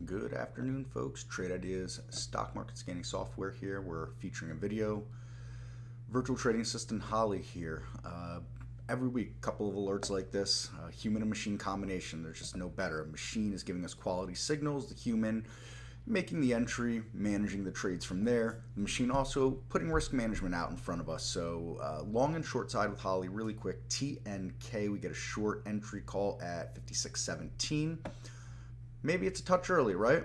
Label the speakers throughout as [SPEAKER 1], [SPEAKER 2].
[SPEAKER 1] Good afternoon, folks. Trade Ideas stock market scanning software here. We're featuring a video. Virtual trading assistant Holly here. Every week, a couple of alerts like this. Human and machine combination. There's just no better. A machine is giving us quality signals. The human making the entry, managing the trades from there. The machine also putting risk management out in front of us. So long and short side with Holly, really quick. TNK, we get a short entry call at 56.17. Maybe it's a touch early, right?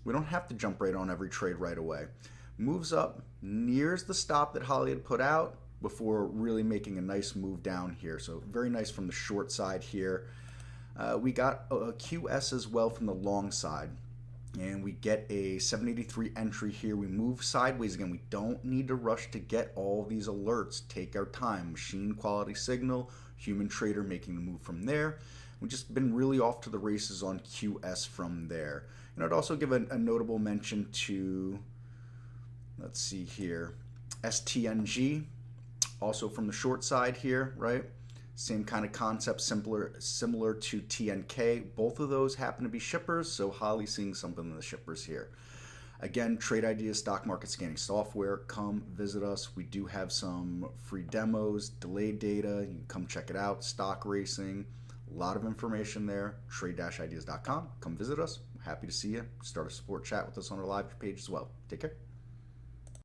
[SPEAKER 1] We don't have to jump right on every trade right away. Moves up, nears the stop that Holly had put out before really making a nice move down here. So very nice from the short side here. We got a QS as well from the long side. And we get a 783 entry here. We move sideways again. We don't need to rush to get all these alerts. Take our time. Machine quality signal, human trader making the move from there. We've just been really off to the races on QS from there. And I'd also give a notable mention to, let's see here, STNG, also from the short side here, right? Same kind of concept, similar to TNK. Both of those happen to be shippers, so Holly's seeing something in the shippers here. Again, Trade Ideas stock market scanning software. Come visit us. We do have some free demos, delayed data. You can come check it out. Stock racing, a lot of information there. Trade-ideas.com. Come visit us. I'm happy to see you. Start a support chat with us on our live page as well. Take care.